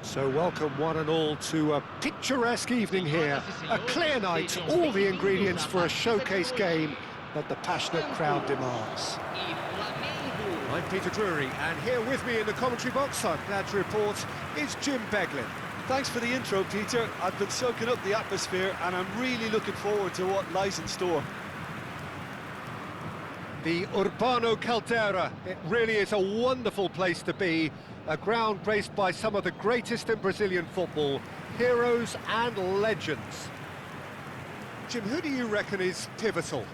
So welcome one and all to a picturesque evening here. A clear night, all the ingredients for a showcase game that the passionate crowd demands. I'm Peter Drury, and here with me in the commentary box, I'm glad to report, is Jim Beglin. Thanks for the intro, Peter. I've been soaking up the atmosphere and I'm really looking forward to what lies in store. The Urbano Caldera, it really is a wonderful place to be. A ground graced by some of the greatest in Brazilian football, heroes and legends. Jim, who do you reckon is pivotal?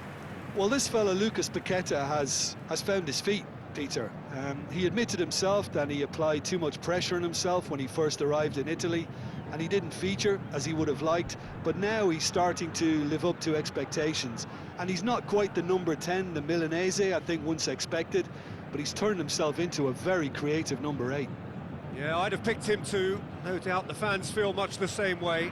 Well, this fella, Lucas Paqueta, has found his feet, Peter. He admitted himself that he applied too much pressure on himself when he first arrived in Italy, and he didn't feature as he would have liked, but now he's starting to live up to expectations. And he's not quite the number 10, the Milanese, I think once expected, but he's turned himself into a very creative number 8. Yeah, I'd have picked him too. No doubt the fans feel much the same way.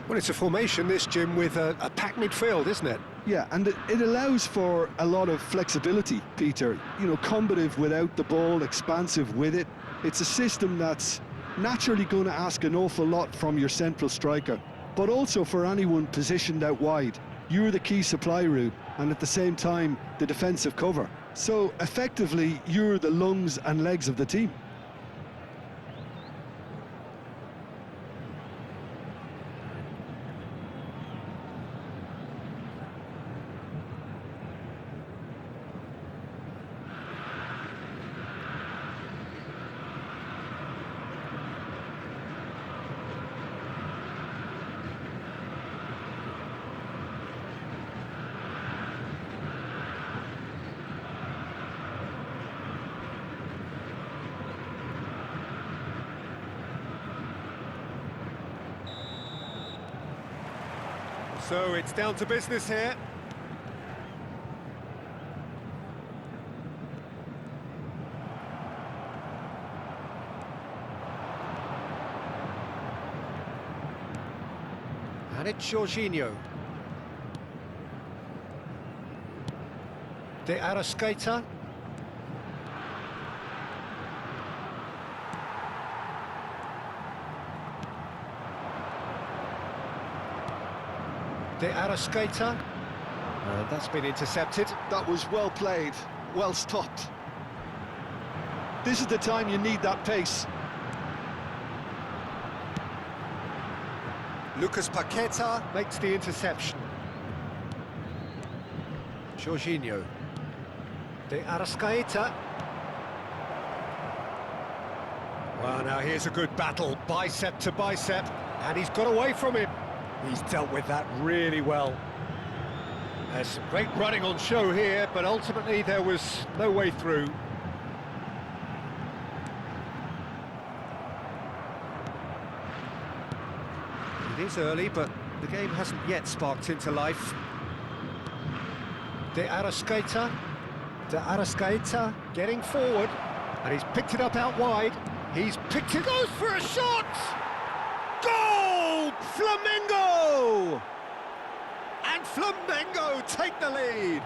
Well, it's a formation, this, Jim, with a packed midfield, isn't it? Yeah, and it allows for a lot of flexibility, Peter. You know, combative without the ball, expansive with it. It's a system that's naturally going to ask an awful lot from your central striker, but also for anyone positioned out wide. You're the key supply route, and at the same time, the defensive cover. So, effectively, you're the lungs and legs of the team. So it's down to business here. And it's Jorginho. De Arrascaeta. De Arrascaeta. That's been intercepted. That was well played, well stopped. This is the time you need that pace. Lucas Paqueta makes the interception. Jorginho. De Arrascaeta. Well, now here's a good battle, bicep to bicep, and he's got away from him. He's dealt with that really well. There's some great running on show here, but ultimately there was no way through. It is early, but the game hasn't yet sparked into life. De Arrascaeta. De Arrascaeta getting forward, and he's picked it up out wide. He's picked it, goes for a shot! Goal! Flamengo! And Flamengo take the lead.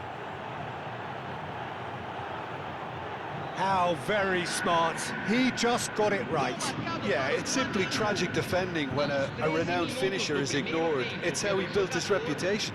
How very smart. He just got it right. Yeah, it's simply tragic defending when a renowned finisher is ignored. It's how he built his reputation.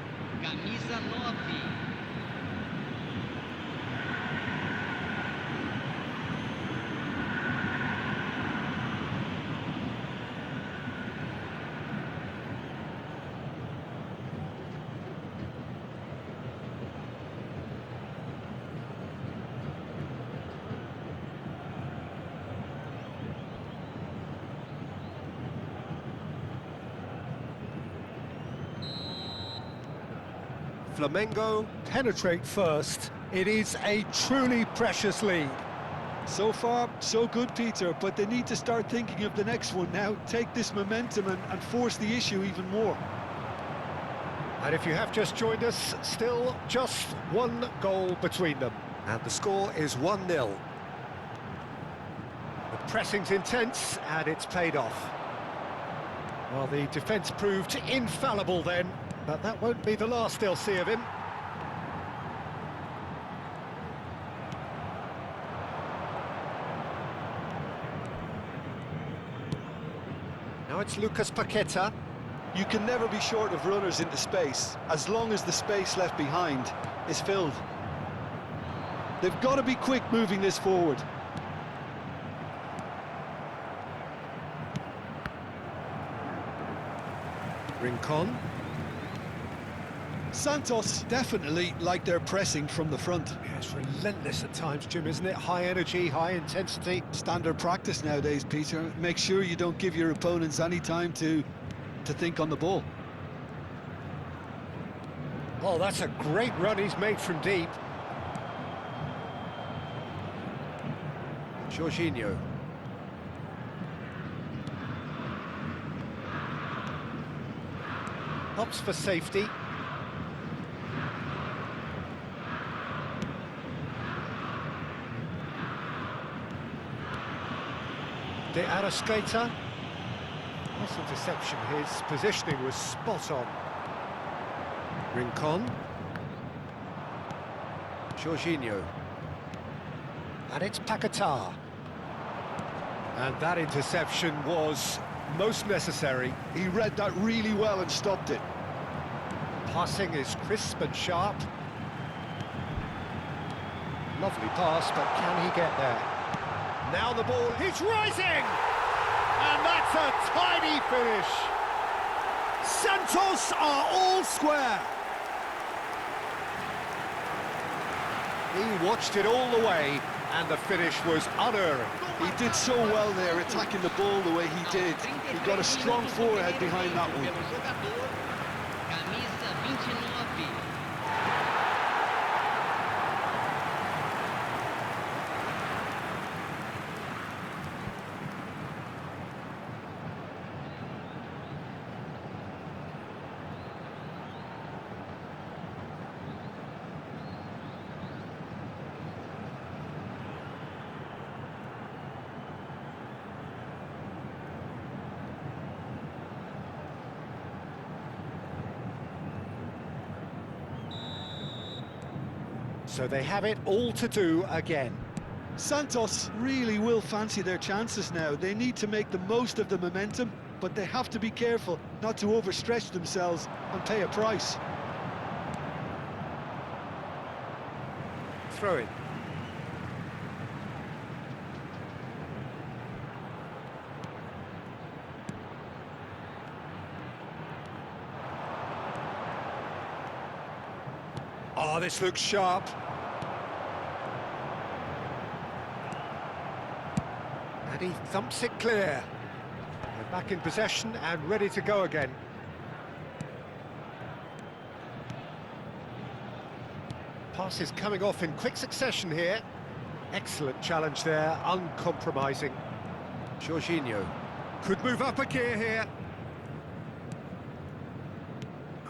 Flamengo penetrate first. It is a truly precious lead. So far, so good, Peter, but they need to start thinking of the next one now. Take this momentum and force the issue even more. And if you have just joined us, still just one goal between them. And the score is 1-0. The pressing's intense, and it's paid off. Well, the defence proved infallible then, but that won't be the last they'll see of him. Now it's Lucas Paqueta. You can never be short of runners into space, as long as the space left behind is filled. They've got to be quick moving this forward. Rincon. Santos definitely like their pressing from the front. Yeah, it's relentless at times, Jim, isn't it? High energy, high intensity. Standard practice nowadays, Peter. Make sure you don't give your opponents any time to think on the ball. Oh, that's a great run he's made from deep. Jorginho. Opts for safety. De Arrascaeta. Nice interception. His positioning was spot on. Rincon. Jorginho. And it's Paquetá. And that interception was most necessary. He read that really well and stopped it. Passing is crisp and sharp. Lovely pass, but can he get there? Now the ball, he's rising! And that's a tiny finish. Santos are all square. He watched it all the way, and the finish was unerring. He did so well there, attacking the ball the way he did. He got a strong forehead behind that one. So they have it all to do again. Santos really will fancy their chances now. They need to make the most of the momentum, but they have to be careful not to overstretch themselves and pay a price. Throw it. Oh, this looks sharp. And he thumps it clear. They're back in possession and ready to go again. Pass is coming off in quick succession here. Excellent challenge there, uncompromising. Jorginho could move up a gear here.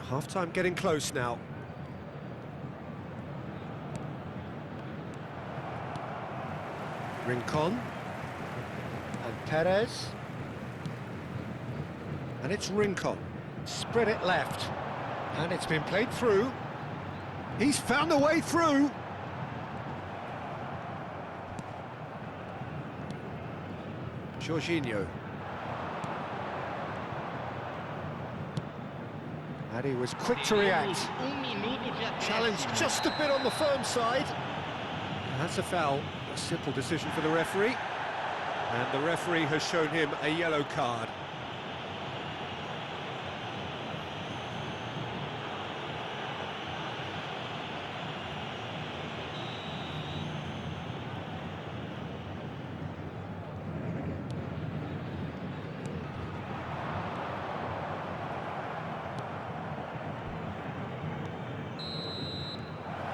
Half-time getting close now. Rincon. And Perez. And it's Rincon. Spread it left. And it's been played through. He's found a way through. Jorginho. And he was quick to react. Challenge just a bit on the firm side. And that's a foul. A simple decision for the referee. And the referee has shown him a yellow card.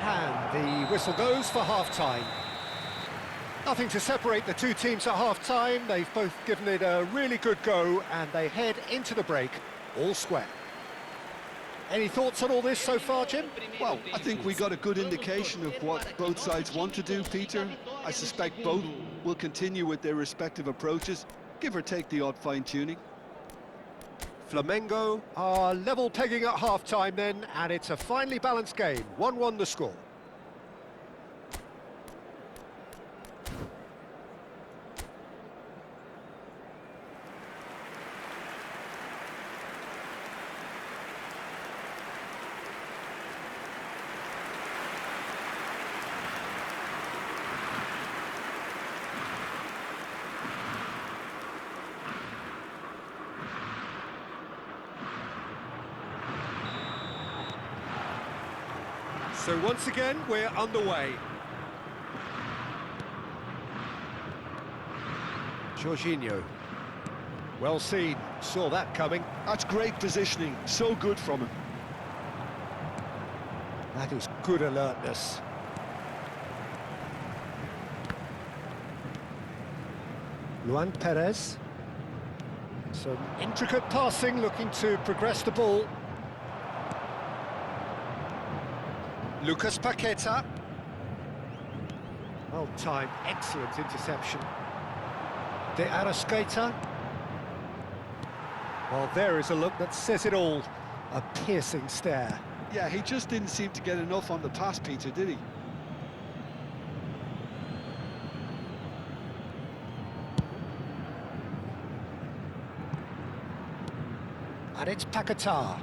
And the whistle goes for half-time. Nothing to separate the two teams at half-time. They've both given it a really good go, and they head into the break all square. Any thoughts on all this so far, Jim? Well, I think we got a good indication of what both sides want to do, Peter. I suspect both will continue with their respective approaches, give or take the odd fine-tuning. Flamengo are level pegging at half-time then, and it's a finely balanced game. 1-1 the score. So once again, we're underway. Jorginho. Well seen, saw that coming. That's great positioning, so good from him. That is good alertness. Luan Perez. Some intricate passing, looking to progress the ball. Lucas Paqueta. Well timed, excellent interception. De Arrascaeta. Well, there is a look that says it all. A piercing stare. Yeah, he just didn't seem to get enough on the pass, Peter, did he? And it's Paqueta.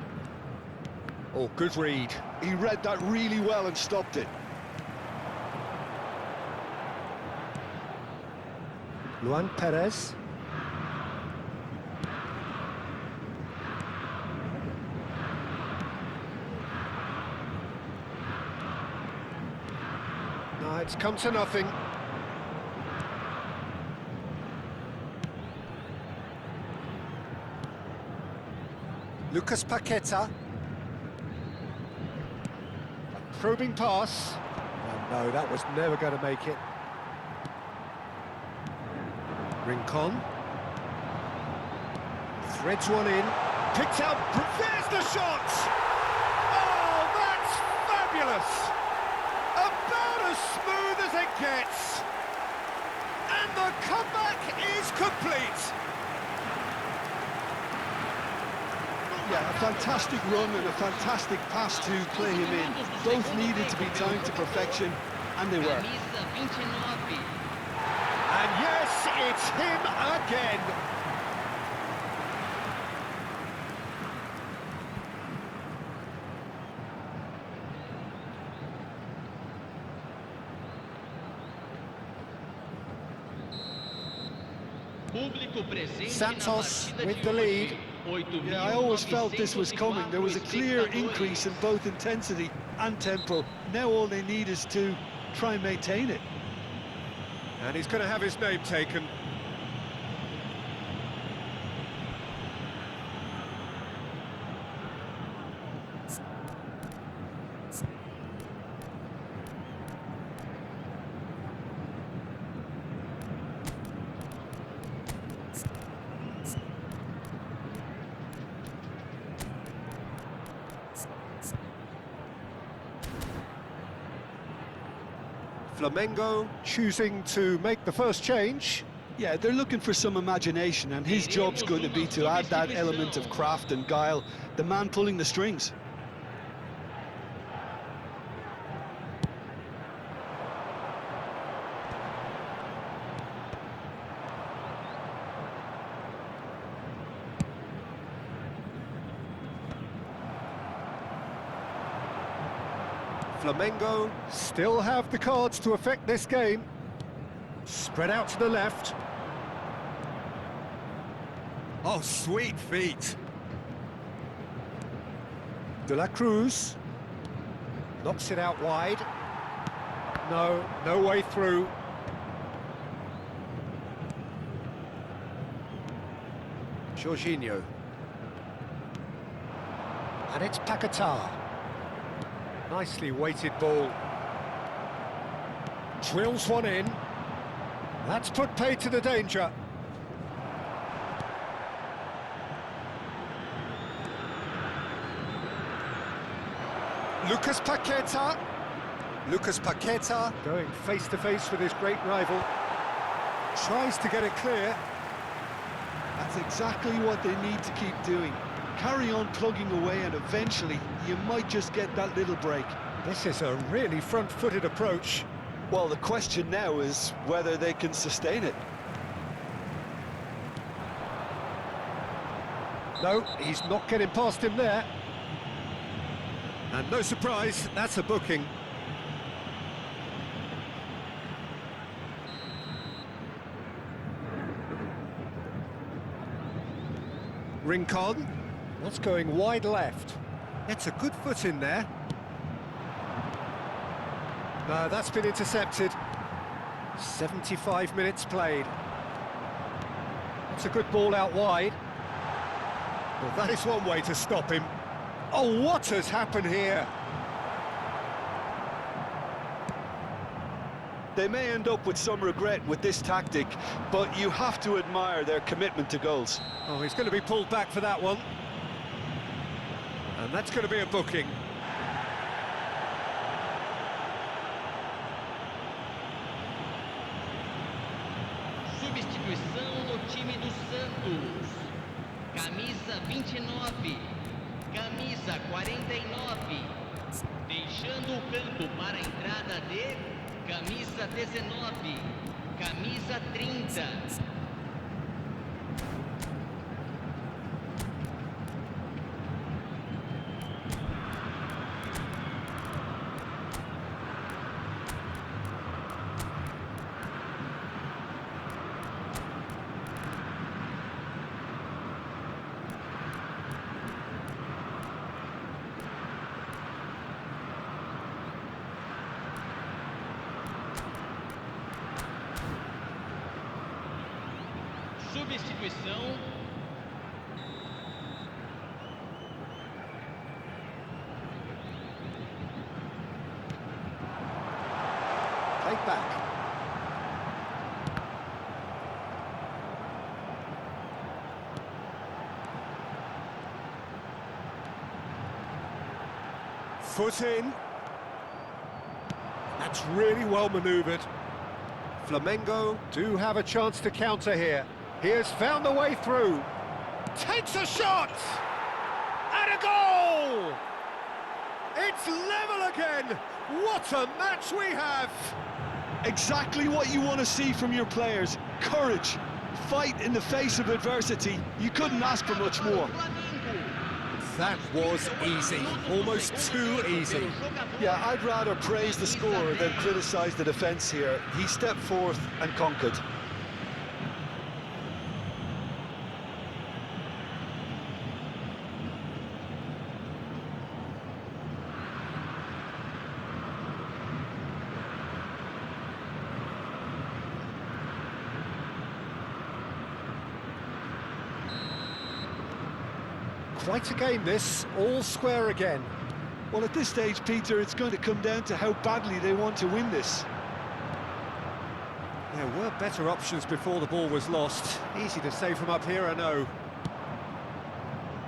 Oh, good read. He read that really well and stopped it. Luan Perez. No, it's come to nothing. Lucas Paqueta. A probing pass. Oh, no, that was never going to make it. Rincon. Threads one in. Picked out. There's the shot! Oh, that's fabulous! About as smooth as it gets. And the comeback is complete. Yeah, a fantastic run and a fantastic pass to play him in. Both needed to be timed to perfection, and they were. And yes, it's him again. Santos with the lead. Yeah, I always felt this was coming. There was a clear increase in both intensity and tempo. Now all they need is to try and maintain it. And he's going to have his name taken. Flamengo choosing to make the first change. Yeah, they're looking for some imagination, and his job's going to be to add that element of craft and guile, the man pulling the strings. Flamengo still have the cards to affect this game. Spread out to the left. Oh, sweet feet. De la Cruz. Knocks it out wide. No, no way through. Jorginho. And it's Paqueta. Nicely weighted ball. Drills one in. That's put paid to the danger. Lucas Paqueta. Lucas Paqueta going face to face with his great rival. Tries to get it clear. That's exactly what they need to keep doing. Carry on plugging away, and eventually you might just get that little break. This is a really front-footed approach. Well, the question now is whether they can sustain it. No, he's not getting past him there. And no surprise, that's a booking. Rincon. That's going wide left. It's a good foot in there. That's been intercepted. 75 minutes played. It's a good ball out wide. Well, that is one way to stop him. Oh, what has happened here? They may end up with some regret with this tactic, but you have to admire their commitment to goals. Oh, he's going to be pulled back for that one. And that's going to be a booking. Substituição no time do Santos. Camisa 29, camisa 49. Deixando o campo para a entrada de camisa 19, camisa 30. Substituição. Take back. Foot in. That's really well manoeuvred. Flamengo do have a chance to counter here. He has found the way through. Takes a shot! And a goal! It's level again! What a match we have! Exactly what you want to see from your players. Courage, fight in the face of adversity. You couldn't ask for much more. That was easy, almost too easy. Yeah, I'd rather praise the scorer than criticise the defence here. He stepped forth and conquered. Quite a game this, all square again. Well, at this stage, Peter, it's going to come down to how badly they want to win this. There were better options before the ball was lost. Easy to say from up here, I know.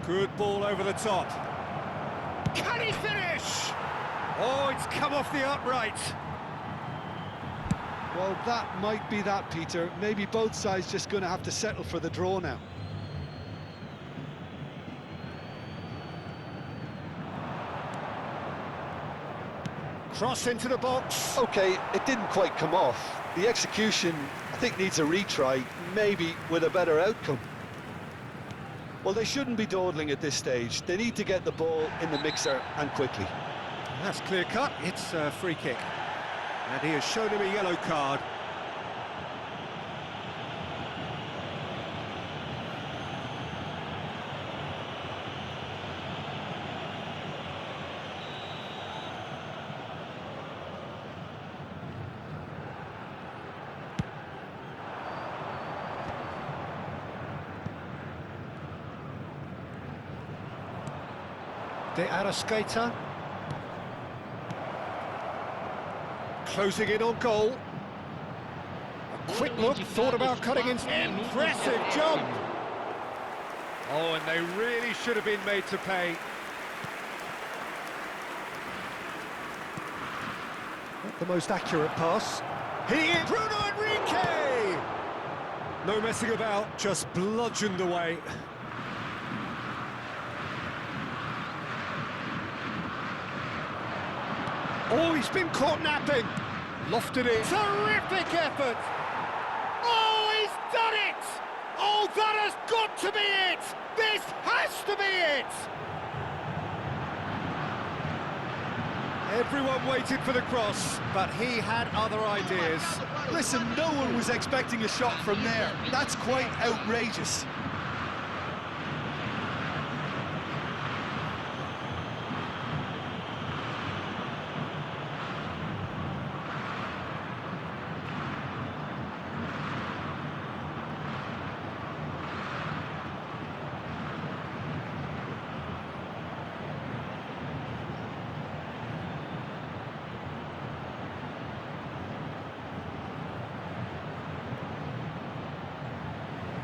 Good ball over the top. Can he finish? Oh, it's come off the upright. Well, that might be that, Peter. Maybe both sides just going to have to settle for the draw now. Cross into the box. OK, it didn't quite come off. The execution, I think, needs a retry, maybe with a better outcome. Well, they shouldn't be dawdling at this stage. They need to get the ball in the mixer and quickly. That's clear cut. It's a free kick. And he has shown him a yellow card. De Arrascaeta. Closing in on goal. A quick look, thought about cutting in. Impressive jump! Oh, and they really should have been made to pay. Not the most accurate pass. He is Bruno Enrique! No messing about, just bludgeoned away. Oh, he's been caught napping. Lofted it. Terrific effort. Oh, he's done it. Oh, that has got to be it. This has to be it. Everyone waited for the cross, but he had other ideas. Listen, no one was expecting a shot from there. That's quite outrageous.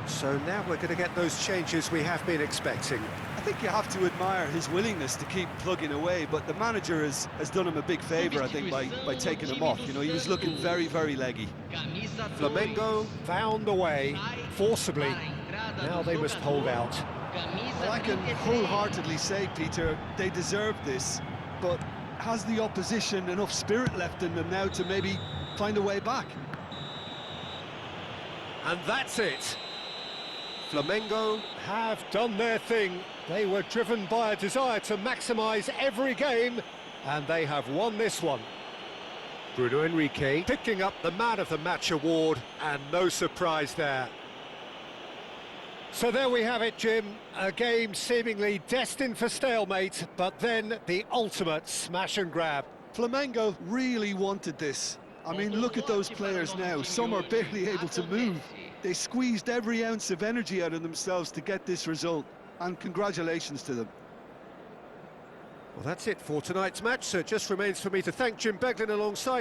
So now we're going to get those changes we have been expecting. I think you have to admire his willingness to keep plugging away, but the manager has done him a big favour, I think, by taking him off. You know, he was looking very, very leggy. Flamengo found a way, forcibly. Now they must hold out. Well, I can wholeheartedly say, Peter, they deserve this, but has the opposition enough spirit left in them now to maybe find a way back? And that's it. Flamengo have done their thing. They were driven by a desire to maximise every game, and they have won this one. Bruno Henrique picking up the Man of the Match award, and no surprise there. So there we have it, Jim. A game seemingly destined for stalemate, but then the ultimate smash and grab. Flamengo really wanted this. I mean, look at those players now. Some are barely able to move. They squeezed every ounce of energy out of themselves to get this result, and congratulations to them. Well, that's it for tonight's match, so it just remains for me to thank Jim Beglin alongside